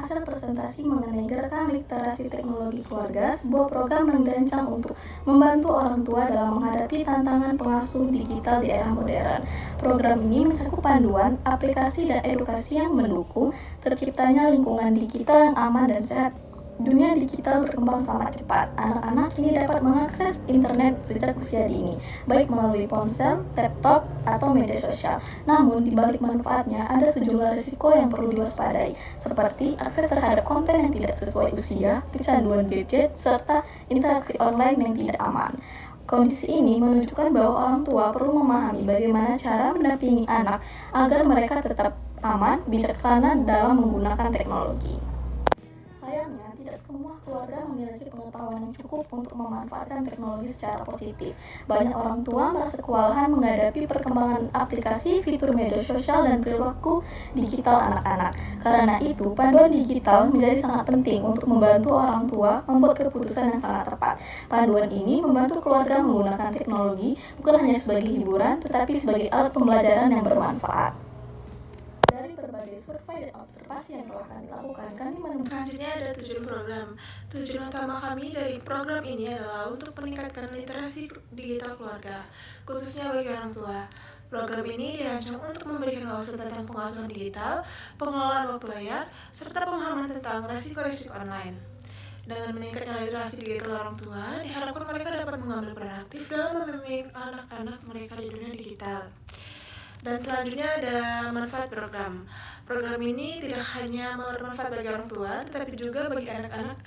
hasil presentasi mengenai Gerakan Literasi Teknologi Keluarga, sebuah program yang dirancang untuk membantu orang tua dalam menghadapi tantangan pengasuh digital di era modern. Program ini mencakup panduan, aplikasi, dan edukasi yang mendukung terciptanya lingkungan digital yang aman dan sehat. Dunia digital berkembang sangat cepat. Anak-anak kini dapat mengakses internet sejak usia dini, baik melalui ponsel, laptop, atau media sosial. Namun, di balik manfaatnya, ada sejumlah risiko yang perlu diwaspadai, seperti akses terhadap konten yang tidak sesuai usia, kecanduan gadget, serta interaksi online yang tidak aman. Kondisi ini menunjukkan bahwa orang tua perlu memahami bagaimana cara mendampingi anak agar mereka tetap aman, bijaksana dalam menggunakan teknologi. Sayangnya, tidak semua keluarga memiliki pengetahuan yang cukup untuk memanfaatkan teknologi secara positif. Banyak orang tua merasa kewalahan menghadapi perkembangan aplikasi, fitur media sosial, dan perilaku digital anak-anak. Karena itu, panduan digital menjadi sangat penting untuk membantu orang tua membuat keputusan yang sangat tepat. Panduan ini membantu keluarga menggunakan teknologi bukan hanya sebagai hiburan, tetapi sebagai alat pembelajaran yang bermanfaat. Dari berbagai survei dan observasi yang telah kami lakukan, kami menemukan selanjutnya ada tujuan program. Tujuan utama kami dari program ini adalah untuk meningkatkan literasi digital keluarga, khususnya bagi orang tua. Program ini dirancang untuk memberikan wawasan tentang pengasuhan digital, pengelolaan waktu layar, serta pemahaman tentang resiko-resiko online. Dengan meningkatnya literasi digital orang tua, diharapkan mereka dapat mengambil peran aktif dalam membimbing anak-anak mereka di dunia digital. Dan selanjutnya ada manfaat program. Program ini tidak hanya bermanfaat bagi orang tua, tetapi juga bagi anak-anak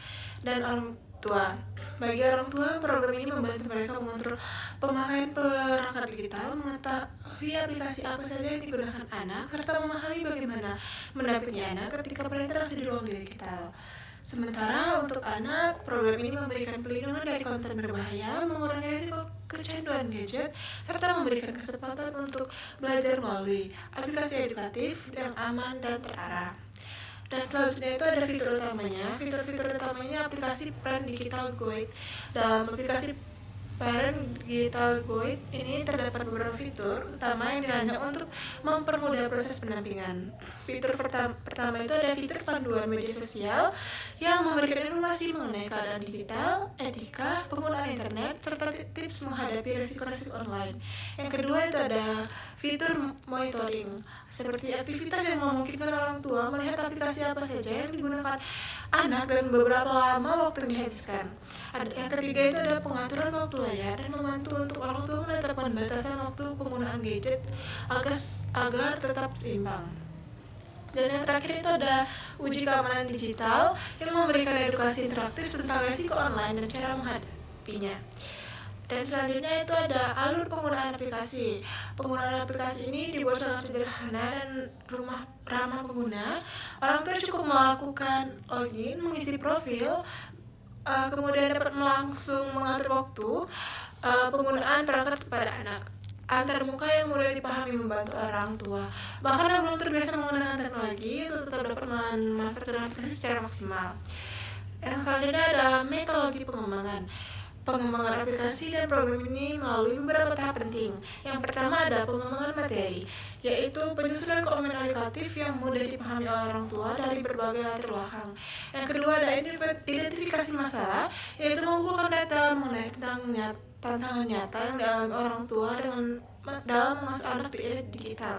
dan orang tua. Bagi orang tua, program ini membantu mereka mengontrol pemakaian perangkat digital, mengetahui aplikasi apa saja yang digunakan anak, serta memahami bagaimana mendampingi anak ketika berinteraksi di ruang digital. Sementara untuk anak, program ini memberikan pelindungan dari konten berbahaya, mengurangi risiko kecanduan gadget, serta memberikan kesempatan untuk belajar melalui aplikasi edukatif yang aman dan terarah. Dan selanjutnya itu ada fitur utamanya. Fitur-fitur utamanya aplikasi Parent Digital Guide. Dalam aplikasi Parent Digital Guide ini terdapat beberapa fitur utama yang dirancang untuk mempermudah proses pendampingan. Fitur pertama itu ada fitur panduan media sosial yang memberikan informasi mengenai keadaan digital, etika, penggunaan internet, serta tips menghadapi risiko-risiko online. Yang kedua itu ada fitur monitoring, seperti aktivitas yang memungkinkan orang tua melihat aplikasi apa saja yang digunakan anak dan beberapa lama waktu yang dihabiskan. Yang ketiga itu ada pengaturan waktu layar dan membantu untuk orang tua menetapkan batasan waktu penggunaan gadget agar tetap seimbang. Dan yang terakhir itu ada uji keamanan digital yang memberikan edukasi interaktif tentang risiko online dan cara menghadapinya. Dan selanjutnya itu ada alur penggunaan aplikasi. Penggunaan aplikasi ini dibuat sangat sederhana dan ramah pengguna. Orang tua cukup melakukan login, mengisi profil, kemudian dapat langsung mengatur waktu penggunaan perangkat kepada anak. Antar muka yang mudah dipahami membantu orang tua. Bahkan yang belum terbiasa menggunakan teknologi itu tetap dapat memanfaatkan aplikasi secara maksimal. Yang selanjutnya ada metodologi pengembangan. Pengembangan aplikasi dan program ini melalui beberapa tahap penting. Yang pertama ada pengembangan materi, yaitu penyusunan komen edukatif yang mudah dipahami oleh orang tua dari berbagai latar belakang. Yang kedua ada identifikasi masalah, yaitu mengumpulkan data mengenai tantangan nyata yang dialami orang tua dalam mengasuh anak di era digital.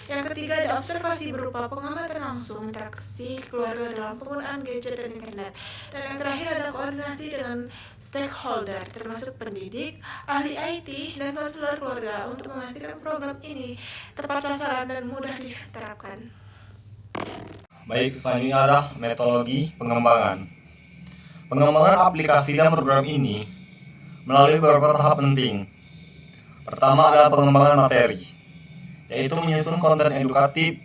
Yang ketiga ada observasi berupa pengamatan langsung interaksi keluarga dalam penggunaan gadget dan internet. Dan yang terakhir ada koordinasi dengan stakeholder termasuk pendidik, ahli IT, dan konselor keluarga untuk memastikan program ini tepat sasaran dan mudah diterapkan. Baik, selanjutnya adalah metodologi pengembangan. Pengembangan aplikasi dan program ini melalui beberapa tahap penting. Pertama adalah pengembangan materi, yaitu menyusun konten edukatif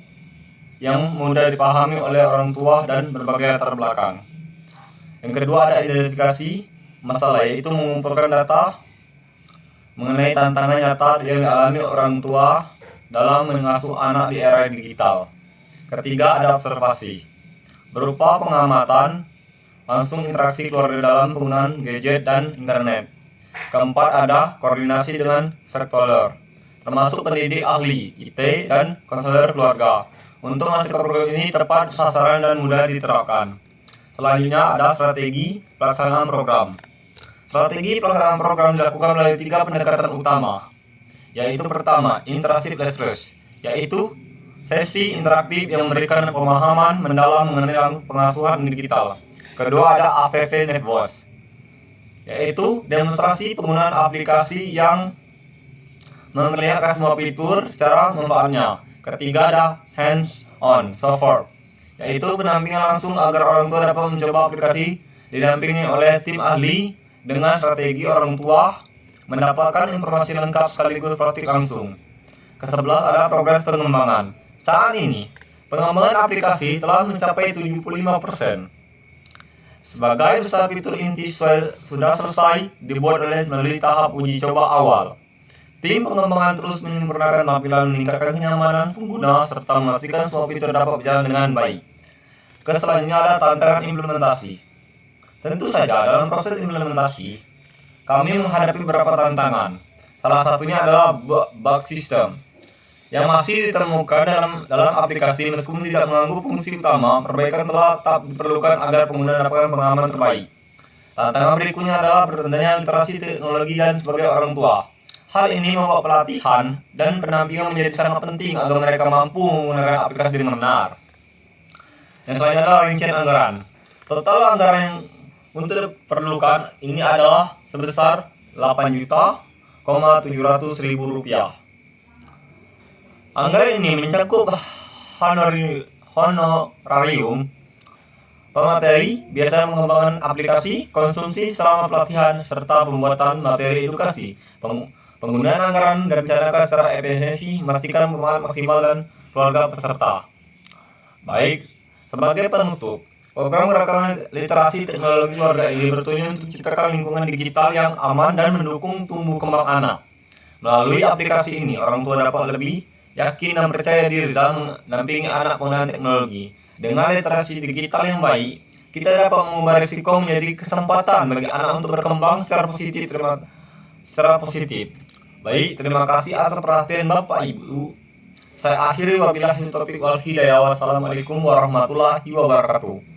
yang mudah dipahami oleh orang tua dan berbagai latar belakang. Yang kedua ada identifikasi masalah, yaitu mengumpulkan data mengenai tantangan nyata yang dialami orang tua dalam mengasuh anak di era digital. Ketiga ada observasi, berupa pengamatan langsung interaksi keluarga dalam penggunaan gadget dan internet. Keempat ada koordinasi dengan stakeholder, termasuk pendidik, ahli IT, dan konselor keluarga untuk masuk ke program ini tepat sasaran dan mudah diterapkan. Selanjutnya ada strategi pelaksanaan program. Strategi pelaksanaan program dilakukan melalui 3 pendekatan utama, yaitu pertama, interactive research, yaitu sesi interaktif yang memberikan pemahaman mendalam mengenai pengasuhan digital. Kedua ada AVV Networks, yaitu demonstrasi penggunaan aplikasi yang memperlihatkan semua fitur secara manfaatnya. Ketiga ada hands-on support, yaitu pendampingan langsung agar orang tua dapat mencoba aplikasi didampingi oleh tim ahli dengan strategi orang tua mendapatkan informasi lengkap sekaligus praktik langsung. Ke-11 ada progres pengembangan. Saat ini, pengembangan aplikasi telah mencapai 75%. Sebagai besar fitur inti sudah selesai dibuat melalui tahap uji coba awal. Tim pengembangan terus menyempurnakan tampilan, meningkatkan kenyamanan pengguna, serta memastikan semua fitur dapat berjalan dengan baik. Selanjutnya ada tantangan implementasi. Tentu saja dalam proses implementasi, kami menghadapi beberapa tantangan. Salah satunya adalah bug system yang masih ditemukan dalam aplikasi meskipun tidak mengganggu fungsi utama. Perbaikan telah tetap diperlukan agar pengguna mendapatkan pengalaman terbaik. Tantangan berikutnya adalah bertambahnya literasi teknologi dan sebagai orang tua. Hal ini membuat pelatihan dan pendampingan menjadi sangat penting agar mereka mampu menggunakan aplikasi dengan benar. Yang selanjutnya adalah rincian anggaran. Total anggaran yang untuk diperlukan ini adalah sebesar Rp8.700.000. Anggaran ini mencakup honorarium pemateri, biasa mengembangkan aplikasi, konsumsi selama pelatihan, serta pembuatan materi edukasi. Penggunaan anggaran direncanakan secara efisiensi, memastikan pemanfaatan maksimal dan keluarga peserta. Baik, sebagai penutup, program gerakan literasi teknologi keluarga ini bertujuan untuk menciptakan lingkungan digital yang aman dan mendukung tumbuh kembang anak. Melalui aplikasi ini, orang tua dapat lebih yakin dan percaya diri dalam mendampingi anak penggunaan teknologi. Dengan literasi digital yang baik, kita dapat mengubah risiko menjadi kesempatan bagi anak untuk berkembang secara positif. Baik, terima kasih atas perhatian Bapak Ibu. Saya akhiri wabillahi taufiq wal hidayah. Wassalamualaikum warahmatullahi wabarakatuh.